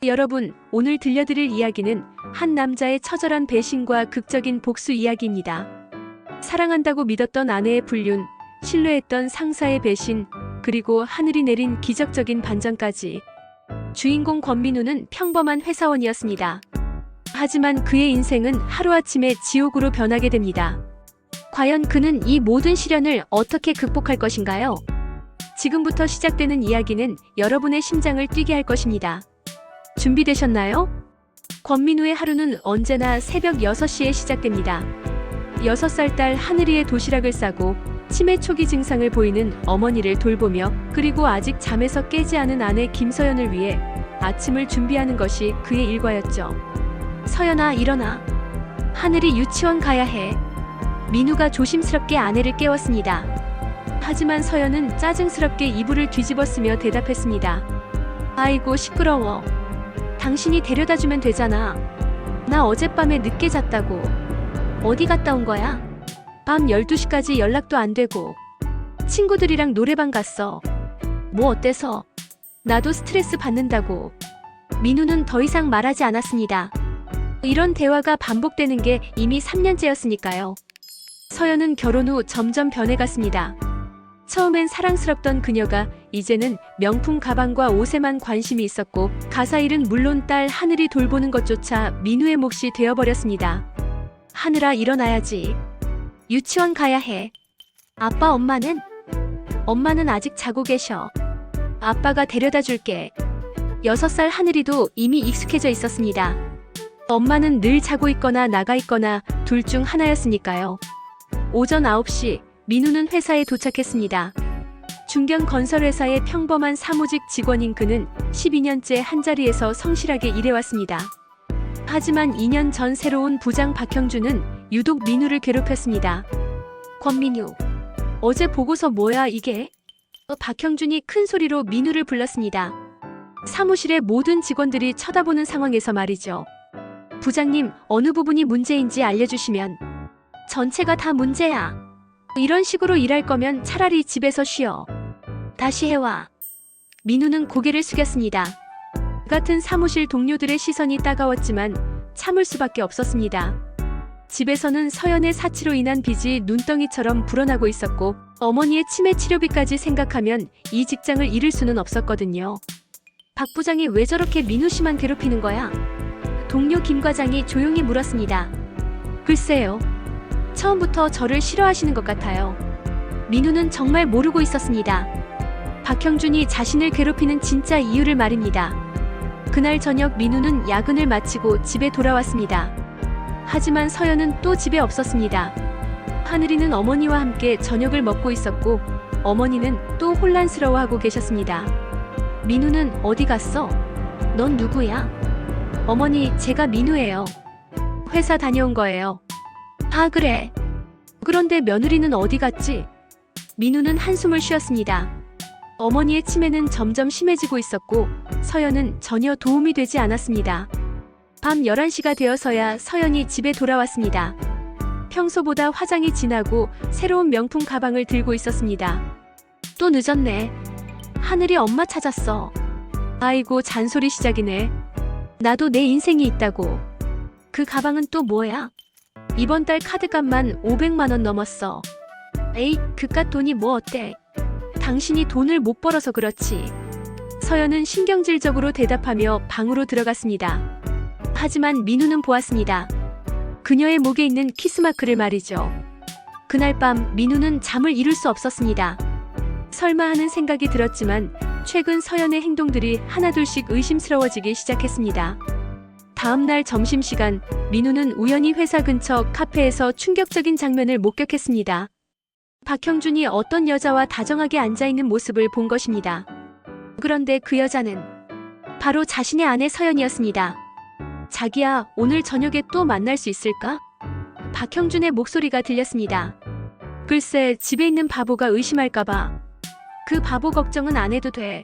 여러분, 오늘 들려드릴 이야기는 한 남자의 처절한 배신과 극적인 복수 이야기입니다. 사랑한다고 믿었던 아내의 불륜, 신뢰했던 상사의 배신, 그리고 하늘이 내린 기적적인 반전까지. 주인공 권민우는 평범한 회사원이었습니다. 하지만 그의 인생은 하루아침에 지옥으로 변하게 됩니다. 과연 그는 이 모든 시련을 어떻게 극복할 것인가요? 지금부터 시작되는 이야기는 여러분의 심장을 뛰게 할 것입니다. 준비되셨나요? 권민우의 하루는 언제나 새벽 6시에 시작됩니다. 6살 딸 하늘이의 도시락을 싸고 치매 초기 증상을 보이는 어머니를 돌보며, 그리고 아직 잠에서 깨지 않은 아내 김서연을 위해 아침을 준비하는 것이 그의 일과였죠. 서연아, 일어나. 하늘이 유치원 가야 해. 민우가 조심스럽게 아내를 깨웠습니다. 하지만 서연은 짜증스럽게 이불을 뒤집었으며 대답했습니다. 아이고, 시끄러워. 당신이 데려다주면 되잖아. 나 어젯밤에 늦게 잤다고. 어디 갔다 온 거야? 밤 12시까지 연락도 안 되고. 친구들이랑 노래방 갔어. 뭐 어때서? 나도 스트레스 받는다고. 민우는 더 이상 말하지 않았습니다. 이런 대화가 반복되는 게 이미 3년째였으니까요. 서연은 결혼 후 점점 변해갔습니다. 처음엔 사랑스럽던 그녀가 이제는 명품 가방과 옷에만 관심이 있었고, 가사일은 물론 딸 하늘이 돌보는 것조차 민우의 몫이 되어버렸습니다. 하늘아, 일어나야지. 유치원 가야 해. 아빠, 엄마는? 엄마는 아직 자고 계셔. 아빠가 데려다 줄게. 6살 하늘이도 이미 익숙해져 있었습니다. 엄마는 늘 자고 있거나 나가 있거나 둘 중 하나였으니까요. 오전 9시, 민우는 회사에 도착했습니다. 중견 건설회사의 평범한 사무직 직원인 그는 12년째 한자리에서 성실하게 일해왔습니다. 하지만 2년 전 새로운 부장 박형준은 유독 민우를 괴롭혔습니다. 권민우, 어제 보고서 뭐야 이게? 박형준이 큰 소리로 민우를 불렀습니다. 사무실의 모든 직원들이 쳐다보는 상황에서 말이죠. 부장님, 어느 부분이 문제인지 알려주시면. 전체가 다 문제야. 이런 식으로 일할 거면 차라리 집에서 쉬어. 다시 해와. 민우는 고개를 숙였습니다. 같은 사무실 동료들의 시선이 따가웠지만 참을 수밖에 없었습니다. 집에서는 서연의 사치로 인한 빚이 눈덩이처럼 불어나고 있었고, 어머니의 치매 치료비까지 생각하면 이 직장을 잃을 수는 없었거든요. 박 부장이 왜 저렇게 민우 씨만 괴롭히는 거야? 동료 김 과장이 조용히 물었습니다. 글쎄요. 처음부터 저를 싫어하시는 것 같아요. 민우는 정말 모르고 있었습니다. 박형준이 자신을 괴롭히는 진짜 이유를 말입니다. 그날 저녁 민우는 야근을 마치고 집에 돌아왔습니다. 하지만 서연은 또 집에 없었습니다. 하늘이는 어머니와 함께 저녁을 먹고 있었고, 어머니는 또 혼란스러워하고 계셨습니다. 민우는 어디 갔어? 넌 누구야? 어머니, 제가 민우예요. 회사 다녀온 거예요. 아, 그래. 그런데 며느리는 어디 갔지? 민우는 한숨을 쉬었습니다. 어머니의 치매는 점점 심해지고 있었고, 서연은 전혀 도움이 되지 않았습니다. 밤 11시가 되어서야 서연이 집에 돌아왔습니다. 평소보다 화장이 진하고 새로운 명품 가방을 들고 있었습니다. 또 늦었네. 하늘이 엄마 찾았어. 아이고, 잔소리 시작이네. 나도 내 인생이 있다고. 그 가방은 또 뭐야? 이번 달 카드값만 500만 원 넘었어. 에이, 그깟 돈이 뭐 어때? 당신이 돈을 못 벌어서 그렇지. 서연은 신경질적으로 대답하며 방으로 들어갔습니다. 하지만 민우는 보았습니다. 그녀의 목에 있는 키스마크를 말이죠. 그날 밤 민우는 잠을 이룰 수 없었습니다. 설마 하는 생각이 들었지만 최근 서연의 행동들이 하나둘씩 의심스러워지기 시작했습니다. 다음 날 점심시간, 민우는 우연히 회사 근처 카페에서 충격적인 장면을 목격했습니다. 박형준이 어떤 여자와 다정하게 앉아있는 모습을 본 것입니다. 그런데 그 여자는 바로 자신의 아내 서연이었습니다. 자기야, 오늘 저녁에 또 만날 수 있을까? 박형준의 목소리가 들렸습니다. 글쎄, 집에 있는 바보가 의심할까봐. 그 바보 걱정은 안 해도 돼.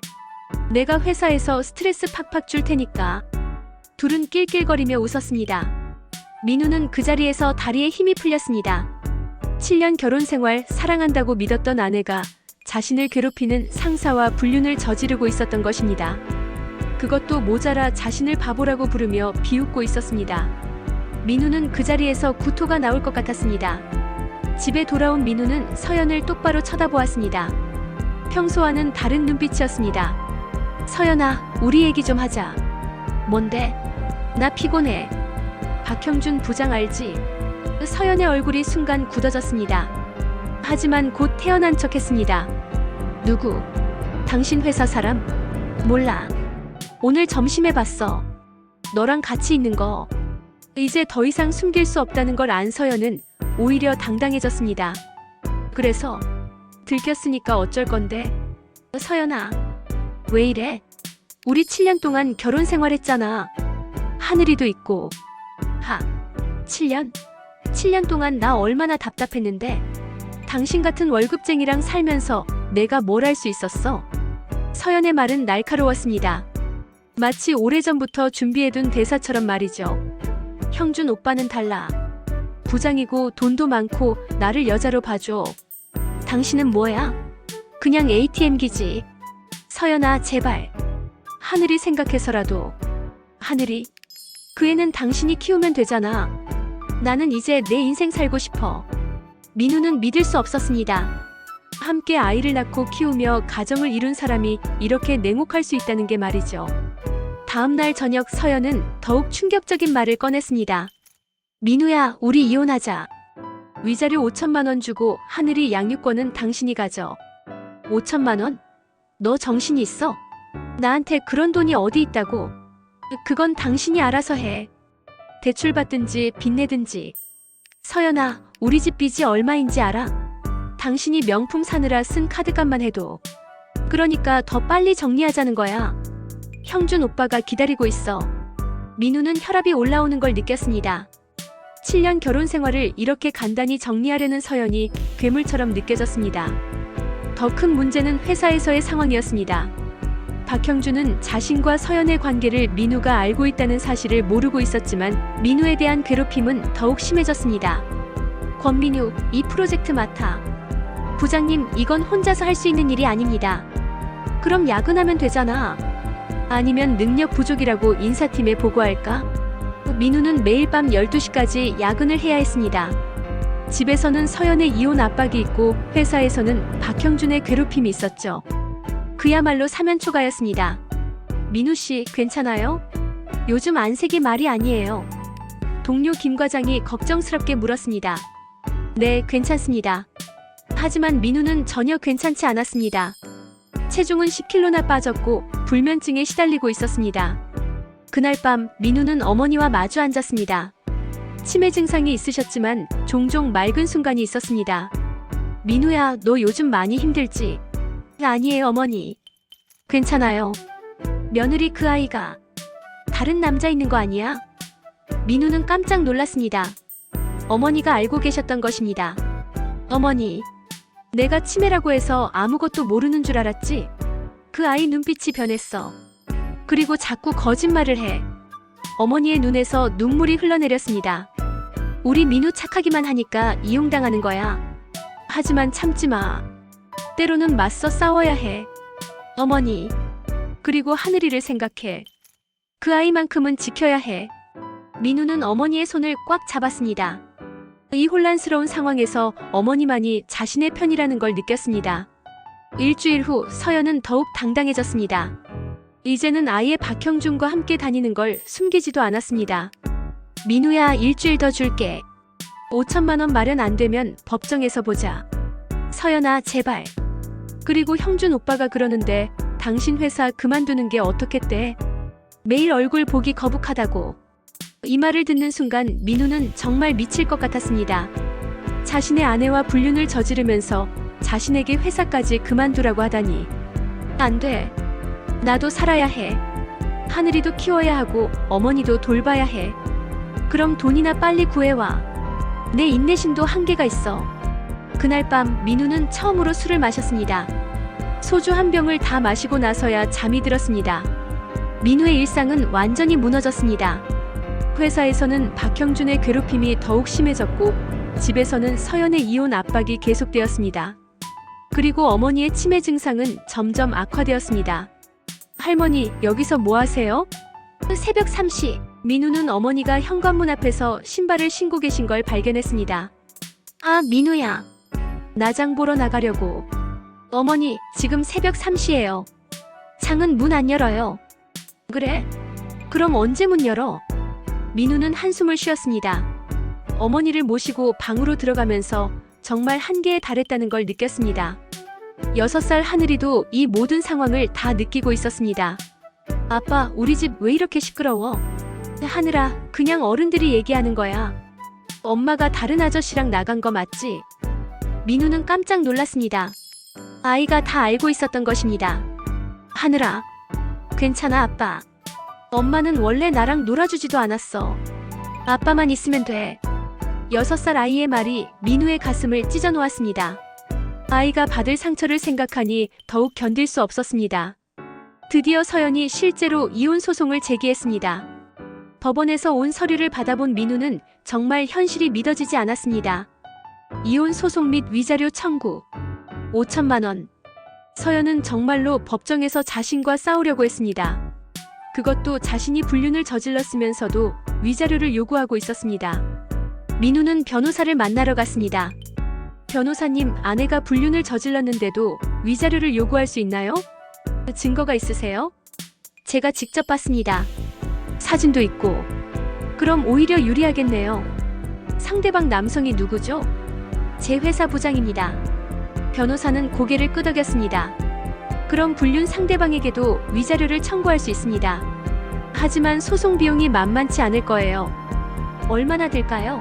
내가 회사에서 스트레스 팍팍 줄 테니까. 둘은 낄낄거리며 웃었습니다. 민우는 그 자리에서 다리에 힘이 풀렸습니다. 7년 결혼 생활, 사랑한다고 믿었던 아내가 자신을 괴롭히는 상사와 불륜을 저지르고 있었던 것입니다. 그것도 모자라 자신을 바보라고 부르며 비웃고 있었습니다. 민우는 그 자리에서 구토가 나올 것 같았습니다. 집에 돌아온 민우는 서연을 똑바로 쳐다보았습니다. 평소와는 다른 눈빛이었습니다. 서연아, 우리 얘기 좀 하자. 뭔데? 나 피곤해. 박형준 부장 알지? 서연의 얼굴이 순간 굳어졌습니다. 하지만 곧 태어난 척했습니다. 누구? 당신 회사 사람? 몰라. 오늘 점심에 봤어. 너랑 같이 있는 거. 이제 더 이상 숨길 수 없다는 걸 안 서연은 오히려 당당해졌습니다. 그래서 들켰으니까 어쩔 건데? 서연아, 왜 이래? 우리 7년 동안 결혼 생활했잖아. 하늘이도 있고. 7년? 7년 동안 나 얼마나 답답했는데. 당신 같은 월급쟁이랑 살면서 내가 뭘 할 수 있었어? 서연의 말은 날카로웠습니다. 마치 오래전부터 준비해둔 대사처럼 말이죠. 형준 오빠는 달라. 부장이고 돈도 많고 나를 여자로 봐줘. 당신은 뭐야? 그냥 ATM기지. 서연아, 제발. 하늘이 생각해서라도. 하늘이? 그 애는 당신이 키우면 되잖아. 나는 이제 내 인생 살고 싶어. 민우는 믿을 수 없었습니다. 함께 아이를 낳고 키우며 가정을 이룬 사람이 이렇게 냉혹할 수 있다는 게 말이죠. 다음 날 저녁 서연은 더욱 충격적인 말을 꺼냈습니다. 민우야, 우리 이혼하자. 위자료 5천만 원 주고 하늘이 양육권은 당신이 가져. 5천만 원? 너 정신이 있어? 나한테 그런 돈이 어디 있다고? 그건 당신이 알아서 해. 대출 받든지 빚내든지. 서연아, 우리 집 빚이 얼마인지 알아? 당신이 명품 사느라 쓴 카드값만 해도. 그러니까 더 빨리 정리하자는 거야. 형준 오빠가 기다리고 있어. 민우는 혈압이 올라오는 걸 느꼈습니다. 7년 결혼 생활을 이렇게 간단히 정리하려는 서연이 괴물처럼 느껴졌습니다. 더 큰 문제는 회사에서의 상황이었습니다. 박형준은 자신과 서연의 관계를 민우가 알고 있다는 사실을 모르고 있었지만 민우에 대한 괴롭힘은 더욱 심해졌습니다. 권민우, 이 프로젝트 맡아. 부장님, 이건 혼자서 할 수 있는 일이 아닙니다. 그럼 야근하면 되잖아. 아니면 능력 부족이라고 인사팀에 보고할까? 민우는 매일 밤 12시까지 야근을 해야 했습니다. 집에서는 서연의 이혼 압박이 있고 회사에서는 박형준의 괴롭힘이 있었죠. 그야말로 사면초가였습니다. 민우 씨, 괜찮아요? 요즘 안색이 말이 아니에요. 동료 김 과장이 걱정스럽게 물었습니다. 네, 괜찮습니다. 하지만 민우는 전혀 괜찮지 않았습니다. 체중은 10kg나 빠졌고 불면증에 시달리고 있었습니다. 그날 밤 민우는 어머니와 마주 앉았습니다. 치매 증상이 있으셨지만 종종 맑은 순간이 있었습니다. 민우야, 너 요즘 많이 힘들지? 아니에요, 어머니. 괜찮아요. 며느리 그 아이가 다른 남자 있는 거 아니야? 민우는 깜짝 놀랐습니다. 어머니가 알고 계셨던 것입니다. 어머니, 내가 치매라고 해서 아무것도 모르는 줄 알았지? 그 아이 눈빛이 변했어. 그리고 자꾸 거짓말을 해. 어머니의 눈에서 눈물이 흘러내렸습니다. 우리 민우 착하기만 하니까 이용당하는 거야. 하지만 참지 마. 때로는 맞서 싸워야 해. 어머니. 그리고 하늘이를 생각해. 그 아이만큼은 지켜야 해. 민우는 어머니의 손을 꽉 잡았습니다. 이 혼란스러운 상황에서 어머니만이 자신의 편이라는 걸 느꼈습니다. 일주일 후 서연은 더욱 당당해졌습니다. 이제는 아예 박형준과 함께 다니는 걸 숨기지도 않았습니다. 민우야, 일주일 더 줄게. 5천만 원 마련 안 되면 법정에서 보자. 서연아, 제발. 그리고 형준 오빠가 그러는데 당신 회사 그만두는 게 어떻겠대? 매일 얼굴 보기 거북하다고. 이 말을 듣는 순간 민우는 정말 미칠 것 같았습니다. 자신의 아내와 불륜을 저지르면서 자신에게 회사까지 그만두라고 하다니. 안 돼. 나도 살아야 해. 하늘이도 키워야 하고 어머니도 돌봐야 해. 그럼 돈이나 빨리 구해와. 내 인내심도 한계가 있어. 그날 밤 민우는 처음으로 술을 마셨습니다. 소주 한 병을 다 마시고 나서야 잠이 들었습니다. 민우의 일상은 완전히 무너졌습니다. 회사에서는 박형준의 괴롭힘이 더욱 심해졌고 집에서는 서연의 이혼 압박이 계속되었습니다. 그리고 어머니의 치매 증상은 점점 악화되었습니다. 할머니, 여기서 뭐 하세요? 새벽 3시. 민우는 어머니가 현관문 앞에서 신발을 신고 계신 걸 발견했습니다. 아, 민우야. 나장 보러 나가려고. 어머니, 지금 새벽 3시예요. 장은 문 안 열어요. 그래? 그럼 언제 문 열어? 민우는 한숨을 쉬었습니다. 어머니를 모시고 방으로 들어가면서 정말 한계에 달했다는 걸 느꼈습니다. 6살 하늘이도 이 모든 상황을 다 느끼고 있었습니다. 아빠, 우리 집 왜 이렇게 시끄러워? 하늘아, 그냥 어른들이 얘기하는 거야. 엄마가 다른 아저씨랑 나간 거 맞지? 민우는 깜짝 놀랐습니다. 아이가 다 알고 있었던 것입니다. 하늘아, 괜찮아 아빠. 엄마는 원래 나랑 놀아주지도 않았어. 아빠만 있으면 돼. 6살 아이의 말이 민우의 가슴을 찢어놓았습니다. 아이가 받을 상처를 생각하니 더욱 견딜 수 없었습니다. 드디어 서연이 실제로 이혼 소송을 제기했습니다. 법원에서 온 서류를 받아본 민우는 정말 현실이 믿어지지 않았습니다. 이혼 소송 및 위자료 청구 5천만 원. 서연은 정말로 법정에서 자신과 싸우려고 했습니다. 그것도 자신이 불륜을 저질렀으면서도 위자료를 요구하고 있었습니다. 민우는 변호사를 만나러 갔습니다. 변호사님, 아내가 불륜을 저질렀는데도 위자료를 요구할 수 있나요? 증거가 있으세요? 제가 직접 봤습니다. 사진도 있고. 그럼 오히려 유리하겠네요. 상대방 남성이 누구죠? 제 회사 부장입니다. 변호사는 고개를 끄덕였습니다. 그럼 불륜 상대방에게도 위자료를 청구할 수 있습니다. 하지만 소송 비용이 만만치 않을 거예요. 얼마나 들까요?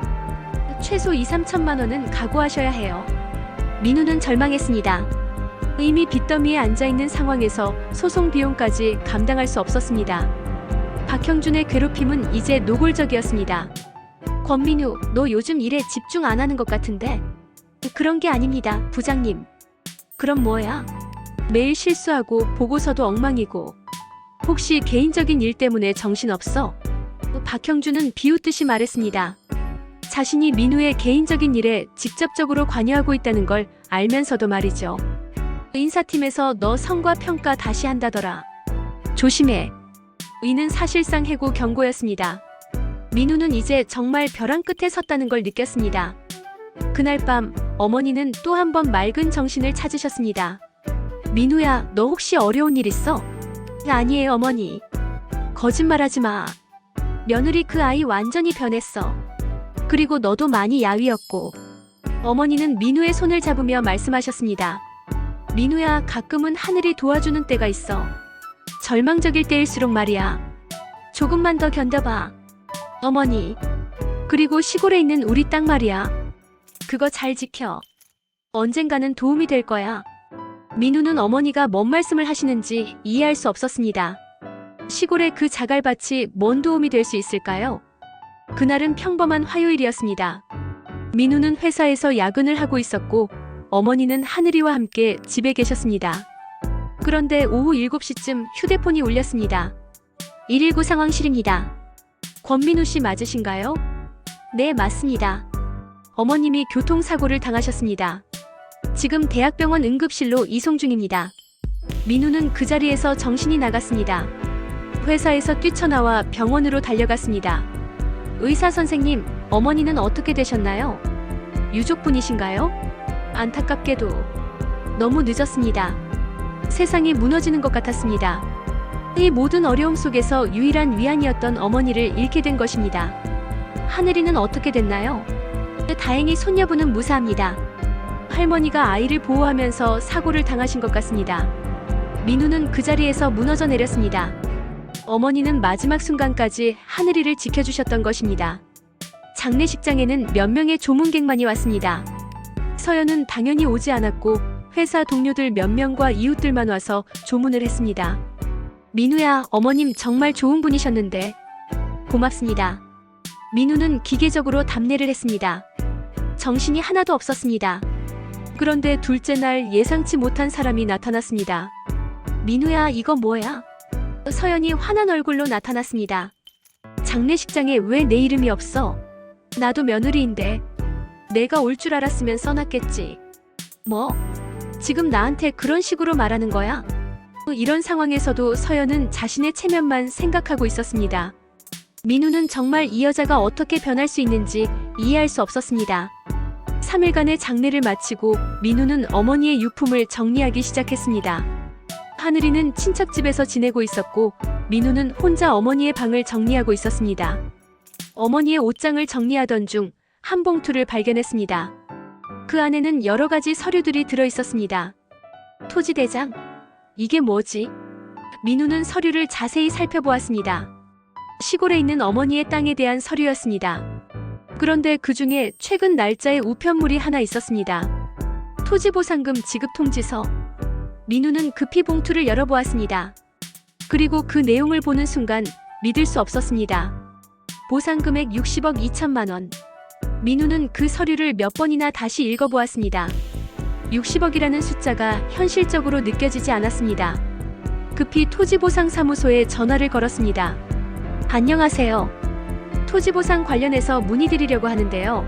최소 2~3천만 원은 각오하셔야 해요. 민우는 절망했습니다. 이미 빚더미에 앉아있는 상황에서 소송 비용까지 감당할 수 없었습니다. 박형준의 괴롭힘은 이제 노골적이었습니다. 권민우, 너 요즘 일에 집중 안 하는 것 같은데? 그런 게 아닙니다, 부장님. 그럼 뭐야? 매일 실수하고 보고서도 엉망이고. 혹시 개인적인 일 때문에 정신없어? 박형준은 비웃듯이 말했습니다. 자신이 민우의 개인적인 일에 직접적으로 관여하고 있다는 걸 알면서도 말이죠. 인사팀에서 너 성과 평가 다시 한다더라. 조심해. 이는 사실상 해고 경고였습니다. 민우는 이제 정말 벼랑 끝에 섰다는 걸 느꼈습니다. 그날 밤 어머니는 또 한 번 맑은 정신을 찾으셨습니다. 민우야, 너 혹시 어려운 일 있어? 아니에요, 어머니. 거짓말하지 마. 며느리 그 아이 완전히 변했어. 그리고 너도 많이 야위었고. 어머니는 민우의 손을 잡으며 말씀하셨습니다. 민우야, 가끔은 하늘이 도와주는 때가 있어. 절망적일 때일수록 말이야. 조금만 더 견뎌봐. 어머니. 그리고 시골에 있는 우리 땅 말이야. 그거 잘 지켜. 언젠가는 도움이 될 거야. 민우는 어머니가 뭔 말씀을 하시는지 이해할 수 없었습니다. 시골의 그 자갈밭이 뭔 도움이 될 수 있을까요? 그날은 평범한 화요일이었습니다. 민우는 회사에서 야근을 하고 있었고 어머니는 하늘이와 함께 집에 계셨습니다. 그런데 오후 7시쯤 휴대폰이 울렸습니다. 119 상황실입니다. 권민우 씨 맞으신가요? 네, 맞습니다. 어머님이 교통사고를 당하셨습니다. 지금 대학병원 응급실로 이송 중입니다. 민우는 그 자리에서 정신이 나갔습니다. 회사에서 뛰쳐나와 병원으로 달려갔습니다. 의사 선생님, 어머니는 어떻게 되셨나요? 유족분이신가요? 안타깝게도 너무 늦었습니다. 세상이 무너지는 것 같았습니다. 이 모든 어려움 속에서 유일한 위안이었던 어머니를 잃게 된 것입니다. 하늘이는 어떻게 됐나요? 다행히 손녀분은 무사합니다. 할머니가 아이를 보호하면서 사고를 당하신 것 같습니다. 민우는 그 자리에서 무너져 내렸습니다. 어머니는 마지막 순간까지 하늘이를 지켜주셨던 것입니다. 장례식장에는 몇 명의 조문객만이 왔습니다. 서연은 당연히 오지 않았고 회사 동료들 몇 명과 이웃들만 와서 조문을 했습니다. 민우야, 어머님 정말 좋은 분이셨는데. 고맙습니다. 민우는 기계적으로 답례를 했습니다. 정신이 하나도 없었습니다. 그런데 둘째 날 예상치 못한 사람이 나타났습니다. 민우야, 이거 뭐야? 서연이 화난 얼굴로 나타났습니다. 장례식장에 왜 내 이름이 없어? 나도 며느리인데. 내가 올 줄 알았으면 써놨겠지. 뭐? 지금 나한테 그런 식으로 말하는 거야? 이런 상황에서도 서연은 자신의 체면만 생각하고 있었습니다. 민우는 정말 이 여자가 어떻게 변할 수 있는지 이해할 수 없었습니다. 3일간의 장례를 마치고 민우는 어머니의 유품을 정리하기 시작했습니다. 하늘이는 친척집에서 지내고 있었고 민우는 혼자 어머니의 방을 정리하고 있었습니다. 어머니의 옷장을 정리하던 중 한 봉투를 발견했습니다. 그 안에는 여러 가지 서류들이 들어 있었습니다. 토지대장? 이게 뭐지? 민우는 서류를 자세히 살펴보았습니다. 시골에 있는 어머니의 땅에 대한 서류였습니다. 그런데 그 중에 최근 날짜의 우편물이 하나 있었습니다. 토지보상금 지급 통지서. 민우는 급히 봉투를 열어보았습니다. 그리고 그 내용을 보는 순간 믿을 수 없었습니다. 보상금액 60억 2천만 원. 민우는 그 서류를 몇 번이나 다시 읽어보았습니다. 60억이라는 숫자가 현실적으로 느껴지지 않았습니다. 급히 토지보상사무소에 전화를 걸었습니다. 안녕하세요. 토지보상 관련해서 문의드리려고 하는데요.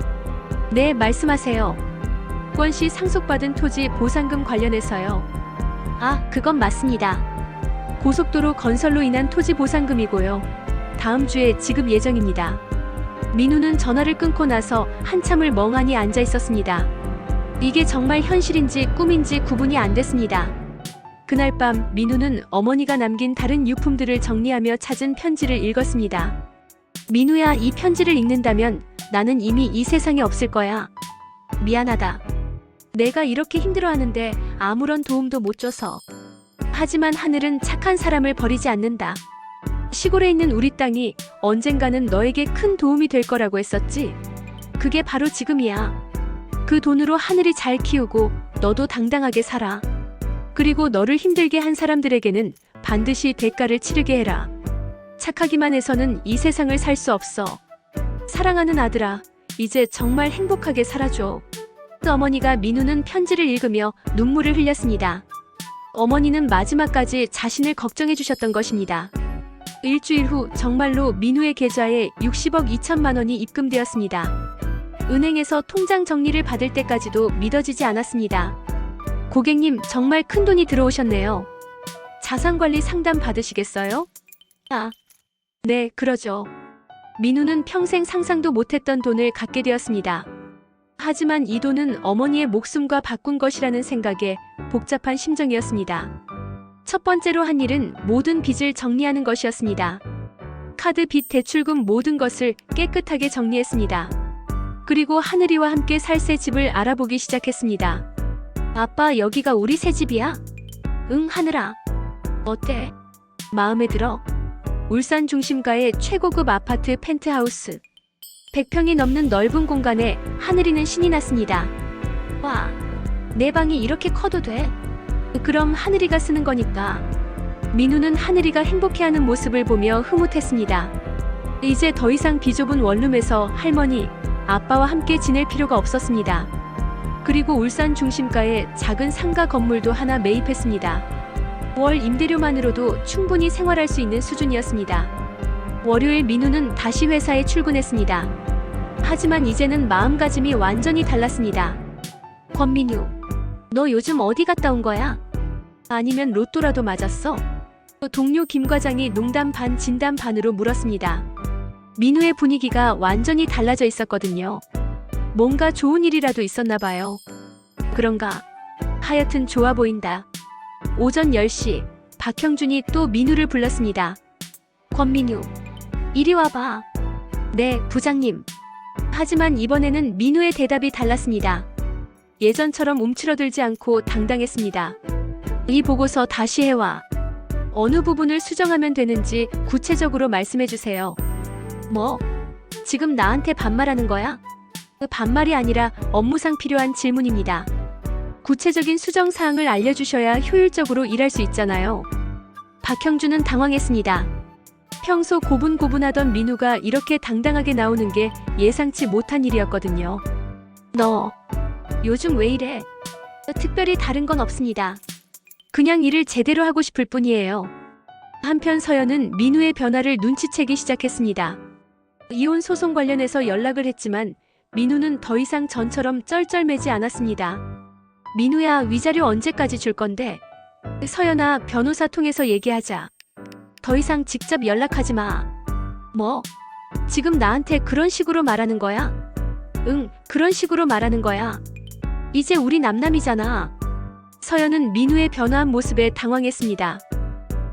네, 말씀하세요. 권씨 상속받은 토지 보상금 관련해서요. 아, 그건 맞습니다. 고속도로 건설로 인한 토지 보상금이고요. 다음 주에 지급 예정입니다. 민우는 전화를 끊고 나서 한참을 멍하니 앉아 있었습니다. 이게 정말 현실인지 꿈인지 구분이 안 됐습니다. 그날 밤 민우는 어머니가 남긴 다른 유품들을 정리하며 찾은 편지를 읽었습니다. 민우야, 이 편지를 읽는다면 나는 이미 이 세상에 없을 거야. 미안하다. 내가 이렇게 힘들어하는데 아무런 도움도 못 줘서. 하지만 하늘은 착한 사람을 버리지 않는다. 시골에 있는 우리 땅이 언젠가는 너에게 큰 도움이 될 거라고 했었지. 그게 바로 지금이야. 그 돈으로 하늘이 잘 키우고 너도 당당하게 살아. 그리고 너를 힘들게 한 사람들에게는 반드시 대가를 치르게 해라. 착하기만 해서는 이 세상을 살 수 없어. 사랑하는 아들아, 이제 정말 행복하게 살아줘. 어머니가 민우는 편지를 읽으며 눈물을 흘렸습니다. 어머니는 마지막까지 자신을 걱정해 주셨던 것입니다. 일주일 후 정말로 민우의 계좌에 60억 2천만 원이 입금되었습니다. 은행에서 통장 정리를 받을 때까지도 믿어지지 않았습니다. 고객님, 정말 큰 돈이 들어오셨네요. 자산관리 상담 받으시겠어요? 아, 네, 그러죠. 민우는 평생 상상도 못했던 돈을 갖게 되었습니다. 하지만 이 돈은 어머니의 목숨과 바꾼 것이라는 생각에 복잡한 심정이었습니다. 첫 번째로 한 일은 모든 빚을 정리하는 것이었습니다. 카드, 빚, 대출금 모든 것을 깨끗하게 정리했습니다. 그리고 하늘이와 함께 살 새 집을 알아보기 시작했습니다. 아빠, 여기가 우리 새 집이야? 응, 하늘아. 어때? 마음에 들어? 울산 중심가의 최고급 아파트 펜트하우스. 100평이 넘는 넓은 공간에 하늘이는 신이 났습니다. 와, 내 방이 이렇게 커도 돼? 그럼 하늘이가 쓰는 거니까. 민우는 하늘이가 행복해하는 모습을 보며 흐뭇했습니다. 이제 더 이상 비좁은 원룸에서 할머니, 아빠와 함께 지낼 필요가 없었습니다. 그리고 울산 중심가에 작은 상가 건물도 하나 매입했습니다. 월 임대료만으로도 충분히 생활할 수 있는 수준이었습니다. 월요일 민우는 다시 회사에 출근했습니다. 하지만 이제는 마음가짐이 완전히 달랐습니다. 권민우, 너 요즘 어디 갔다 온 거야? 아니면 로또라도 맞았어? 동료 김 과장이 농담 반 진담 반으로 물었습니다. 민우의 분위기가 완전히 달라져 있었거든요. 뭔가 좋은 일이라도 있었나 봐요. 그런가? 하여튼 좋아 보인다. 오전 10시, 박형준이 또 민우를 불렀습니다. 권민우, 이리 와봐. 네, 부장님. 하지만 이번에는 민우의 대답이 달랐습니다. 예전처럼 움츠러들지 않고 당당했습니다. 이 보고서 다시 해와. 어느 부분을 수정하면 되는지 구체적으로 말씀해주세요. 뭐? 지금 나한테 반말하는 거야? 반말이 아니라 업무상 필요한 질문입니다. 구체적인 수정 사항을 알려주셔야 효율적으로 일할 수 있잖아요. 박형준은 당황했습니다. 평소 고분고분하던 민우가 이렇게 당당하게 나오는 게 예상치 못한 일이었거든요. 너 요즘 왜 이래? 특별히 다른 건 없습니다. 그냥 일을 제대로 하고 싶을 뿐이에요. 한편 서연은 민우의 변화를 눈치채기 시작했습니다. 이혼 소송 관련해서 연락을 했지만 민우는 더 이상 전처럼 쩔쩔매지 않았습니다. 민우야, 위자료 언제까지 줄 건데? 서연아, 변호사 통해서 얘기하자. 더 이상 직접 연락하지 마. 뭐? 지금 나한테 그런 식으로 말하는 거야? 응, 그런 식으로 말하는 거야. 이제 우리 남남이잖아. 서연은 민우의 변화한 모습에 당황했습니다.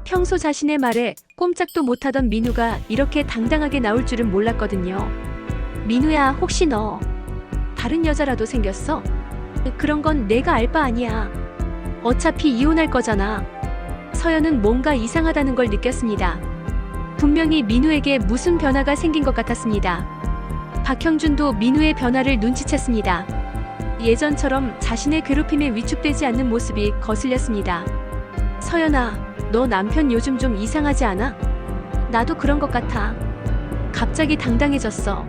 평소 자신의 말에 꼼짝도 못하던 민우가 이렇게 당당하게 나올 줄은 몰랐거든요. 민우야, 혹시 너 다른 여자라도 생겼어? 그런 건 내가 알 바 아니야. 어차피 이혼할 거잖아. 서연은 뭔가 이상하다는 걸 느꼈습니다. 분명히 민우에게 무슨 변화가 생긴 것 같았습니다. 박형준도 민우의 변화를 눈치챘습니다. 예전처럼 자신의 괴롭힘에 위축되지 않는 모습이 거슬렸습니다. 서연아, 너 남편 요즘 좀 이상하지 않아? 나도 그런 것 같아. 갑자기 당당해졌어.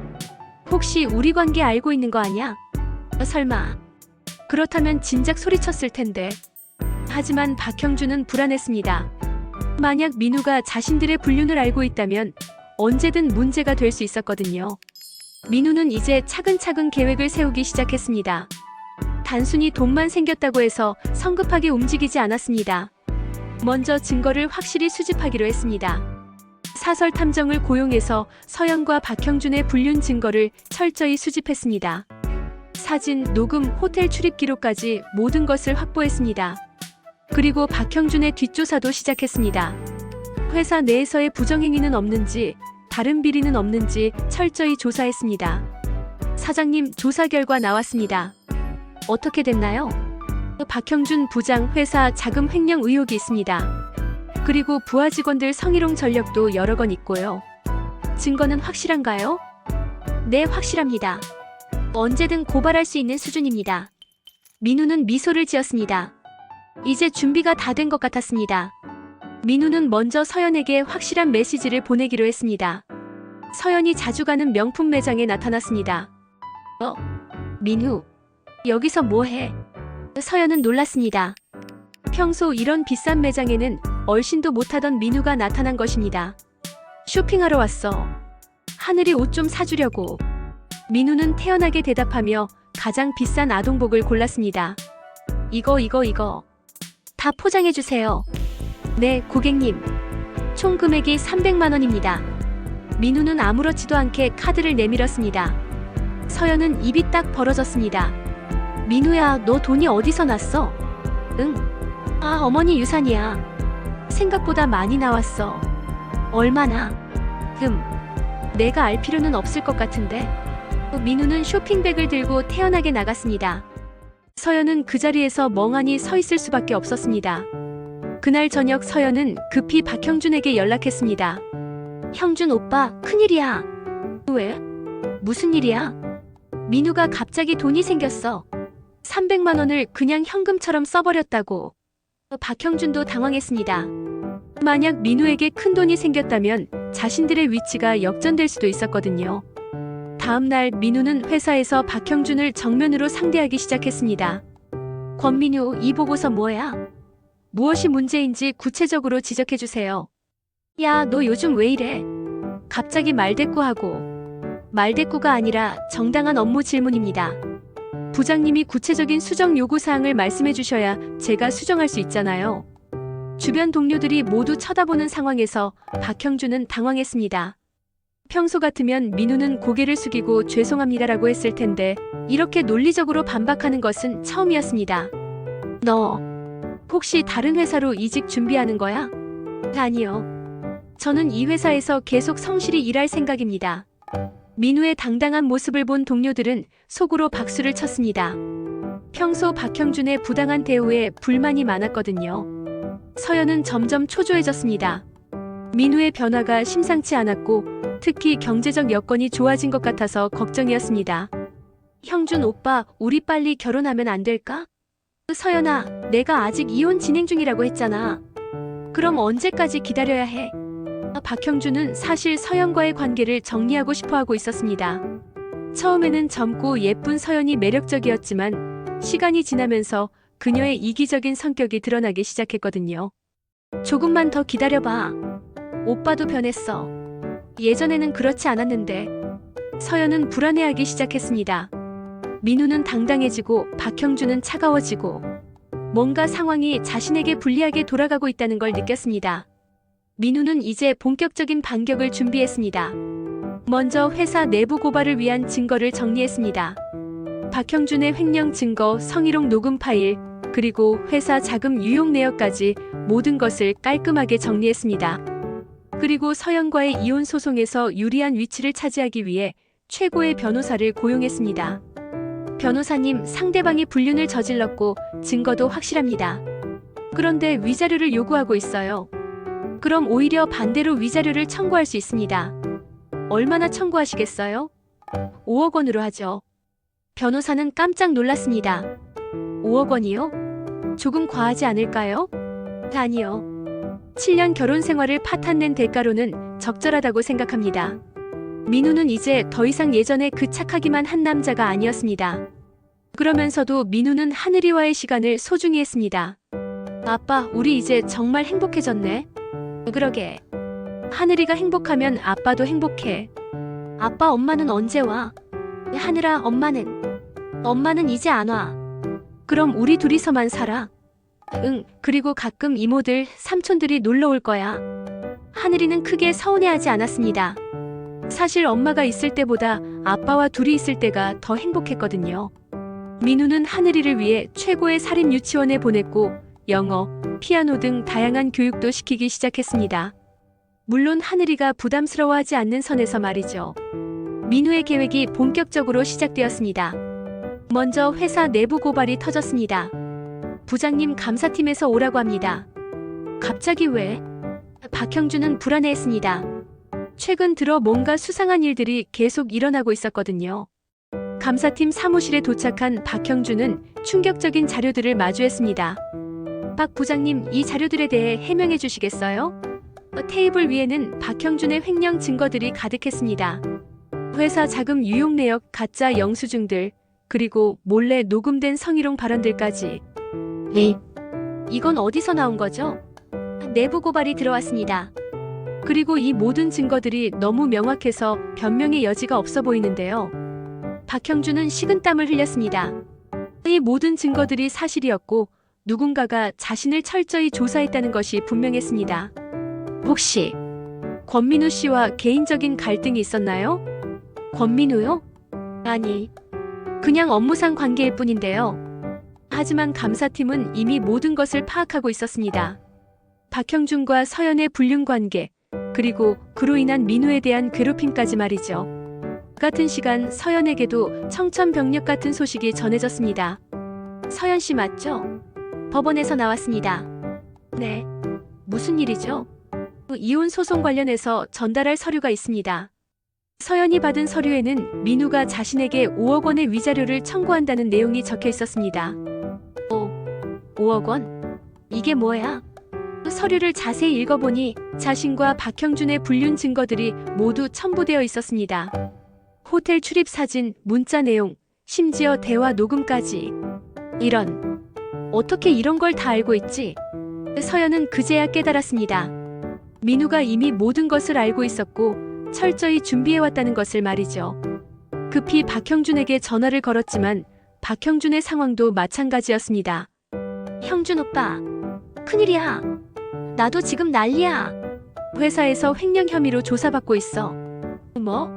혹시 우리 관계 알고 있는 거 아니야? 설마. 그렇다면 진작 소리쳤을 텐데. 하지만 박형준은 불안했습니다. 만약 민우가 자신들의 불륜을 알고 있다면 언제든 문제가 될 수 있었거든요. 민우는 이제 차근차근 계획을 세우기 시작했습니다. 단순히 돈만 생겼다고 해서 성급하게 움직이지 않았습니다. 먼저 증거를 확실히 수집하기로 했습니다. 사설 탐정을 고용해서 서연과 박형준의 불륜 증거를 철저히 수집했습니다. 사진, 녹음, 호텔 출입 기록까지 모든 것을 확보했습니다. 그리고 박형준의 뒷조사도 시작했습니다. 회사 내에서의 부정행위는 없는지, 다른 비리는 없는지 철저히 조사했습니다. 사장님, 조사 결과 나왔습니다. 어떻게 됐나요? 박형준 부장 회사 자금 횡령 의혹이 있습니다. 그리고 부하 직원들 성희롱 전력도 여러 건 있고요. 증거는 확실한가요? 네, 확실합니다. 언제든 고발할 수 있는 수준입니다. 민우는 미소를 지었습니다. 이제 준비가 다 된 것 같았습니다. 민우는 먼저 서연에게 확실한 메시지를 보내기로 했습니다. 서연이 자주 가는 명품 매장에 나타났습니다. 민우, 여기서 뭐해? 서연은 놀랐습니다. 평소 이런 비싼 매장에는 얼씬도 못하던 민우가 나타난 것입니다. 쇼핑하러 왔어. 하늘이 옷 좀 사주려고. 민우는 태연하게 대답하며 가장 비싼 아동복을 골랐습니다. 이거. 다 포장해주세요. 네, 고객님. 총 금액이 300만 원입니다. 민우는 아무렇지도 않게 카드를 내밀었습니다. 서연은 입이 딱 벌어졌습니다. 민우야, 너 돈이 어디서 났어? 응. 어머니 유산이야. 생각보다 많이 나왔어. 얼마나? 내가 알 필요는 없을 것 같은데. 민우는 쇼핑백을 들고 태연하게 나갔습니다. 서연은 그 자리에서 멍하니 서 있을 수밖에 없었습니다. 그날 저녁 서연은 급히 박형준에게 연락했습니다. 형준 오빠, 큰일이야. 왜? 무슨 일이야? 민우가 갑자기 돈이 생겼어. 300만 원을 그냥 현금처럼 써버렸다고. 박형준도 당황했습니다. 만약 민우에게 큰 돈이 생겼다면 자신들의 위치가 역전될 수도 있었거든요. 다음 날 민우는 회사에서 박형준을 정면으로 상대하기 시작했습니다. 권민우, 이 보고서 뭐야? 무엇이 문제인지 구체적으로 지적해주세요. 야, 너 요즘 왜 이래? 갑자기 말대꾸하고. 말대꾸가 아니라 정당한 업무 질문입니다. 부장님이 구체적인 수정 요구사항을 말씀해 주셔야 제가 수정할 수 있잖아요. 주변 동료들이 모두 쳐다보는 상황에서 박형준은 당황했습니다. 평소 같으면 민우는 고개를 숙이고 죄송합니다라고 했을 텐데 이렇게 논리적으로 반박하는 것은 처음이었습니다. 너 혹시 다른 회사로 이직 준비하는 거야? 아니요. 저는 이 회사에서 계속 성실히 일할 생각입니다. 민우의 당당한 모습을 본 동료들은 속으로 박수를 쳤습니다. 평소 박형준의 부당한 대우에 불만이 많았거든요. 서연은 점점 초조해졌습니다. 민우의 변화가 심상치 않았고 특히 경제적 여건이 좋아진 것 같아서 걱정이었습니다. 형준 오빠, 우리 빨리 결혼하면 안 될까? 서연아, 내가 아직 이혼 진행 중이라고 했잖아. 그럼 언제까지 기다려야 해? 박형준은 사실 서연과의 관계를 정리하고 싶어 하고 있었습니다. 처음에는 젊고 예쁜 서연이 매력적이었지만 시간이 지나면서 그녀의 이기적인 성격이 드러나기 시작했거든요. 조금만 더 기다려봐. 오빠도 변했어. 예전에는 그렇지 않았는데. 서연은 불안해하기 시작했습니다. 민우는 당당해지고 박형준은 차가워지고 뭔가 상황이 자신에게 불리하게 돌아가고 있다는 걸 느꼈습니다. 민우는 이제 본격적인 반격을 준비했습니다. 먼저 회사 내부 고발을 위한 증거를 정리했습니다. 박형준의 횡령 증거, 성희롱 녹음 파일, 그리고 회사 자금 유용 내역까지 모든 것을 깔끔하게 정리했습니다. 그리고 서연과의 이혼 소송에서 유리한 위치를 차지하기 위해 최고의 변호사를 고용했습니다. 변호사님, 상대방이 불륜을 저질렀고 증거도 확실합니다. 그런데 위자료를 요구하고 있어요. 그럼 오히려 반대로 위자료를 청구할 수 있습니다. 얼마나 청구하시겠어요? 5억 원으로 하죠. 변호사는 깜짝 놀랐습니다. 5억 원이요? 조금 과하지 않을까요? 아니요. 7년 결혼 생활을 파탄낸 대가로는 적절하다고 생각합니다. 민우는 이제 더 이상 예전에 그 착하기만 한 남자가 아니었습니다. 그러면서도 민우는 하늘이와의 시간을 소중히 했습니다. 아빠, 우리 이제 정말 행복해졌네. 그러게. 하늘이가 행복하면 아빠도 행복해. 아빠, 엄마는 언제 와? 하늘아, 엄마는 이제 안 와. 그럼 우리 둘이서만 살아. 응, 그리고 가끔 이모들, 삼촌들이 놀러 올 거야. 하늘이는 크게 서운해하지 않았습니다. 사실 엄마가 있을 때보다 아빠와 둘이 있을 때가 더 행복했거든요. 민우는 하늘이를 위해 최고의 사립 유치원에 보냈고 영어, 피아노 등 다양한 교육도 시키기 시작했습니다. 물론 하늘이가 부담스러워하지 않는 선에서 말이죠. 민우의 계획이 본격적으로 시작되었습니다. 먼저 회사 내부 고발이 터졌습니다. 부장님, 감사팀에서 오라고 합니다. 갑자기 왜? 박형준은 불안해했습니다. 최근 들어 뭔가 수상한 일들이 계속 일어나고 있었거든요. 감사팀 사무실에 도착한 박형준은 충격적인 자료들을 마주했습니다. 박 부장님, 이 자료들에 대해 해명해 주시겠어요? 테이블 위에는 박형준의 횡령 증거들이 가득했습니다. 회사 자금 유용 내역, 가짜 영수증들, 그리고 몰래 녹음된 성희롱 발언들까지. 이건 어디서 나온 거죠? 내부 고발이 들어왔습니다. 그리고 이 모든 증거들이 너무 명확해서 변명의 여지가 없어 보이는데요. 박형준은 식은땀을 흘렸습니다. 이 모든 증거들이 사실이었고 누군가가 자신을 철저히 조사했다는 것이 분명했습니다. 혹시 권민우 씨와 개인적인 갈등이 있었나요? 권민우요? 아니, 그냥 업무상 관계일 뿐인데요. 하지만 감사팀은 이미 모든 것을 파악하고 있었습니다. 박형준과 서연의 불륜 관계, 그리고 그로 인한 민우에 대한 괴롭힘까지 말이죠. 같은 시간 서연에게도 청천벽력 같은 소식이 전해졌습니다. 서연 씨 맞죠? 법원에서 나왔습니다. 네. 무슨 일이죠? 이혼 소송 관련해서 전달할 서류가 있습니다. 서연이 받은 서류에는 민우가 자신에게 5억 원의 위자료를 청구한다는 내용이 적혀 있었습니다. 5억 원? 이게 뭐야? 서류를 자세히 읽어보니 자신과 박형준의 불륜 증거들이 모두 첨부되어 있었습니다. 호텔 출입 사진, 문자 내용, 심지어 대화 녹음까지. 이런. 어떻게 이런 걸 다 알고 있지? 서연은 그제야 깨달았습니다. 민우가 이미 모든 것을 알고 있었고 철저히 준비해왔다는 것을 말이죠. 급히 박형준에게 전화를 걸었지만 박형준의 상황도 마찬가지였습니다. 형준 오빠, 큰일이야. 나도 지금 난리야. 회사에서 횡령 혐의로 조사받고 있어. 뭐?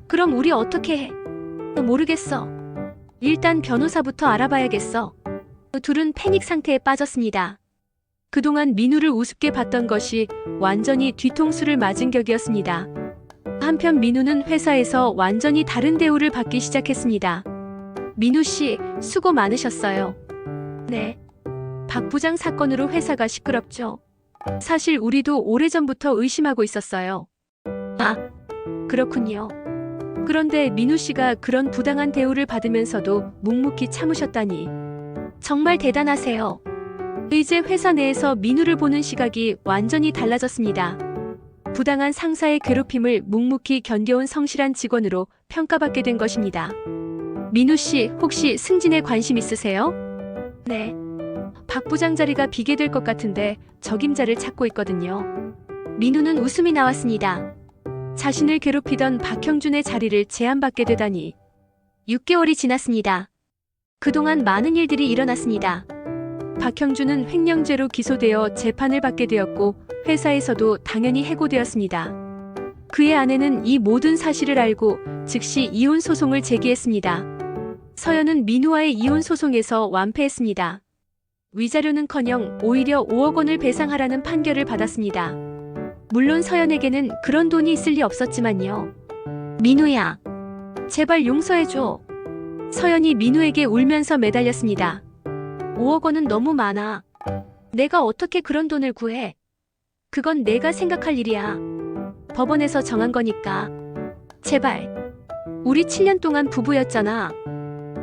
그럼 우리 어떻게 해? 모르겠어. 일단 변호사부터 알아봐야겠어. 둘은 패닉 상태에 빠졌습니다. 그동안 민우를 우습게 봤던 것이 완전히 뒤통수를 맞은 격이었습니다. 한편 민우는 회사에서 완전히 다른 대우를 받기 시작했습니다. 민우 씨, 수고 많으셨어요. 네. 박 부장 사건으로 회사가 시끄럽죠. 사실 우리도 오래전부터 의심하고 있었어요. 아, 그렇군요. 그런데 민우 씨가 그런 부당한 대우를 받으면서도 묵묵히 참으셨다니. 정말 대단하세요. 이제 회사 내에서 민우를 보는 시각이 완전히 달라졌습니다. 부당한 상사의 괴롭힘을 묵묵히 견뎌온 성실한 직원으로 평가받게 된 것입니다. 민우 씨, 혹시 승진에 관심 있으세요? 네. 박 부장 자리가 비게 될 것 같은데 적임자를 찾고 있거든요. 민우는 웃음이 나왔습니다. 자신을 괴롭히던 박형준의 자리를 제안받게 되다니. 6개월이 지났습니다. 그동안 많은 일들이 일어났습니다. 박형준은 횡령죄로 기소되어 재판을 받게 되었고 회사에서도 당연히 해고되었습니다. 그의 아내는 이 모든 사실을 알고 즉시 이혼 소송을 제기했습니다. 서연은 민우와의 이혼 소송에서 완패했습니다. 위자료는커녕 오히려 5억 원을 배상하라는 판결을 받았습니다. 물론 서연에게는 그런 돈이 있을 리 없었지만요. 민우야, 제발 용서해줘. 서연이 민우에게 울면서 매달렸습니다. 5억 원은 너무 많아. 내가 어떻게 그런 돈을 구해? 그건 내가 생각할 일이야. 법원에서 정한 거니까. 제발. 우리 7년 동안 부부였잖아.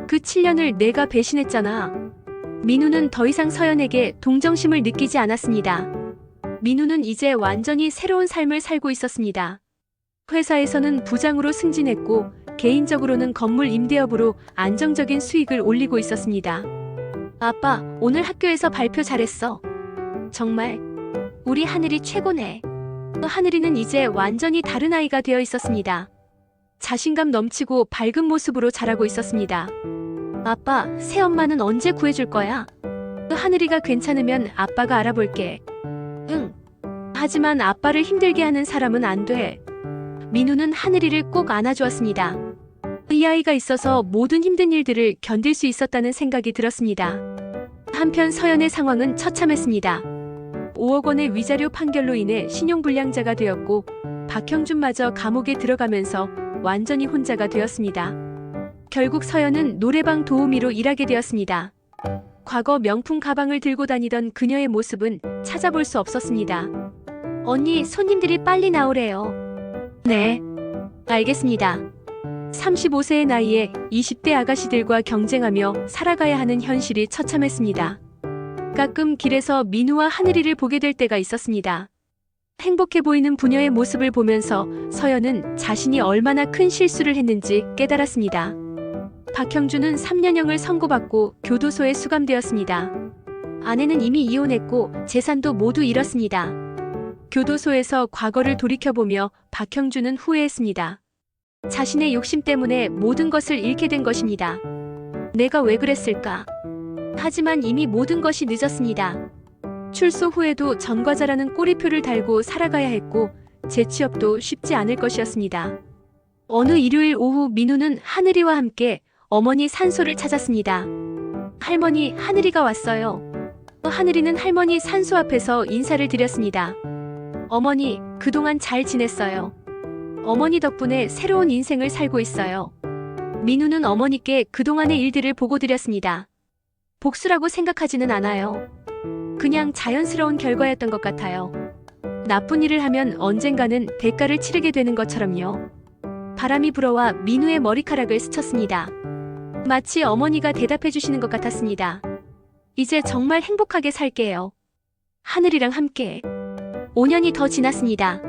그 7년을 내가 배신했잖아. 민우는 더 이상 서연에게 동정심을 느끼지 않았습니다. 민우는 이제 완전히 새로운 삶을 살고 있었습니다. 회사에서는 부장으로 승진했고 개인적으로는 건물 임대업으로 안정적인 수익을 올리고 있었습니다. 아빠, 오늘 학교에서 발표 잘했어. 정말 우리 하늘이 최고네. 하늘이는 이제 완전히 다른 아이가 되어 있었습니다. 자신감 넘치고 밝은 모습으로 자라고 있었습니다. 아빠, 새엄마는 언제 구해줄 거야? 하늘이가 괜찮으면 아빠가 알아볼게. 응. 하지만 아빠를 힘들게 하는 사람은 안 돼. 민우는 하늘이를 꼭 안아주었습니다. 이 아이가 있어서 모든 힘든 일들을 견딜 수 있었다는 생각이 들었습니다. 한편 서연의 상황은 처참했습니다. 5억 원의 위자료 판결로 인해 신용불량자가 되었고 박형준마저 감옥에 들어가면서 완전히 혼자가 되었습니다. 결국 서연은 노래방 도우미로 일하게 되었습니다. 과거 명품 가방을 들고 다니던 그녀의 모습은 찾아볼 수 없었습니다. 언니, 손님들이 빨리 나오래요. 네, 알겠습니다. 35세의 나이에 20대 아가씨들과 경쟁하며 살아가야 하는 현실이 처참했습니다. 가끔 길에서 민우와 하늘이를 보게 될 때가 있었습니다. 행복해 보이는 부녀의 모습을 보면서 서연은 자신이 얼마나 큰 실수를 했는지 깨달았습니다. 박형준은 3년형을 선고받고 교도소에 수감되었습니다. 아내는 이미 이혼했고 재산도 모두 잃었습니다. 교도소에서 과거를 돌이켜보며 박형준은 후회했습니다. 자신의 욕심 때문에 모든 것을 잃게 된 것입니다. 내가 왜 그랬을까? 하지만 이미 모든 것이 늦었습니다. 출소 후에도 전과자라는 꼬리표를 달고 살아가야 했고 재취업도 쉽지 않을 것이었습니다. 어느 일요일 오후 민우는 하늘이와 함께 어머니 산소를 찾았습니다. 할머니, 하늘이가 왔어요. 하늘이는 할머니 산소 앞에서 인사를 드렸습니다. 어머니, 그동안 잘 지냈어요. 어머니 덕분에 새로운 인생을 살고 있어요. 민우는 어머니께 그동안의 일들을 보고 드렸습니다. 복수라고 생각하지는 않아요. 그냥 자연스러운 결과였던 것 같아요. 나쁜 일을 하면 언젠가는 대가를 치르게 되는 것처럼요. 바람이 불어와 민우의 머리카락을 스쳤습니다. 마치 어머니가 대답해 주시는 것 같았습니다. 이제 정말 행복하게 살게요. 하늘이랑 함께. 5년이 더 지났습니다.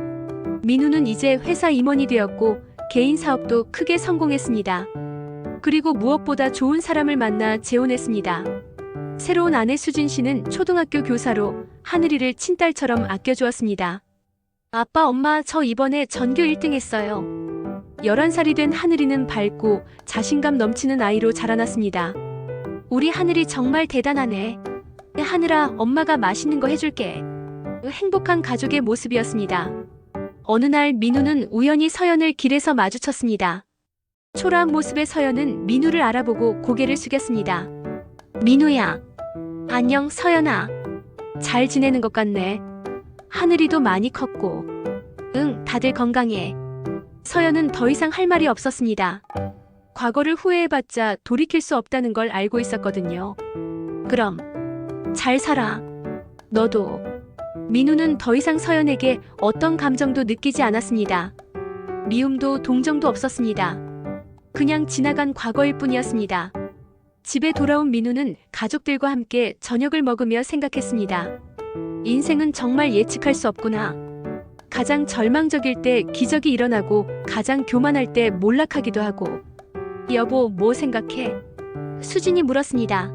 민우는 이제 회사 임원이 되었고 개인 사업도 크게 성공했습니다. 그리고 무엇보다 좋은 사람을 만나 재혼했습니다. 새로운 아내 수진 씨는 초등학교 교사로 하늘이를 친딸처럼 아껴주었습니다. 아빠, 엄마, 저 이번에 전교 1등 했어요. 11살이 된 하늘이는 밝고 자신감 넘치는 아이로 자라났습니다. 우리 하늘이 정말 대단하네. 하늘아, 엄마가 맛있는 거 해줄게. 행복한 가족의 모습이었습니다. 어느 날 민우는 우연히 서연을 길에서 마주쳤습니다. 초라한 모습의 서연은 민우를 알아보고 고개를 숙였습니다. 민우야. 안녕, 서연아. 잘 지내는 것 같네. 하늘이도 많이 컸고. 응, 다들 건강해. 서연은 더 이상 할 말이 없었습니다. 과거를 후회해봤자 돌이킬 수 없다는 걸 알고 있었거든요. 그럼 잘 살아. 너도. 민우는 더 이상 서연에게 어떤 감정도 느끼지 않았습니다. 미움도 동정도 없었습니다. 그냥 지나간 과거일 뿐이었습니다. 집에 돌아온 민우는 가족들과 함께 저녁을 먹으며 생각했습니다. 인생은 정말 예측할 수 없구나. 가장 절망적일 때 기적이 일어나고 가장 교만할 때 몰락하기도 하고. 여보, 뭐 생각해? 수진이 물었습니다.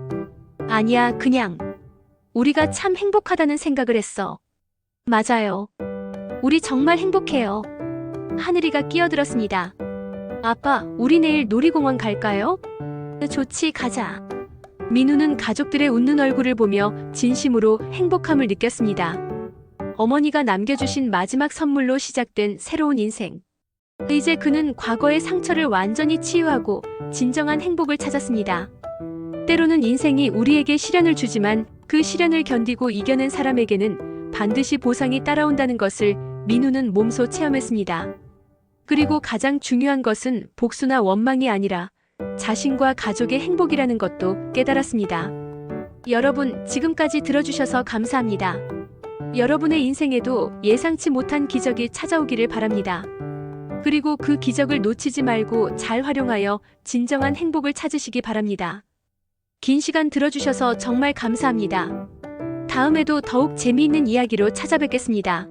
아니야, 그냥 우리가 참 행복하다는 생각을 했어. 맞아요. 우리 정말 행복해요. 하늘이가 끼어들었습니다. 아빠, 우리 내일 놀이공원 갈까요? 좋지, 가자. 민우는 가족들의 웃는 얼굴을 보며 진심으로 행복함을 느꼈습니다. 어머니가 남겨주신 마지막 선물로 시작된 새로운 인생. 이제 그는 과거의 상처를 완전히 치유하고 진정한 행복을 찾았습니다. 때로는 인생이 우리에게 시련을 주지만 그 시련을 견디고 이겨낸 사람에게는 반드시 보상이 따라온다는 것을 민우는 몸소 체험했습니다. 그리고 가장 중요한 것은 복수나 원망이 아니라 자신과 가족의 행복이라는 것도 깨달았습니다. 여러분, 지금까지 들어주셔서 감사합니다. 여러분의 인생에도 예상치 못한 기적이 찾아오기를 바랍니다. 그리고 그 기적을 놓치지 말고 잘 활용하여 진정한 행복을 찾으시기 바랍니다. 긴 시간 들어주셔서 정말 감사합니다. 다음에도 더욱 재미있는 이야기로 찾아뵙겠습니다.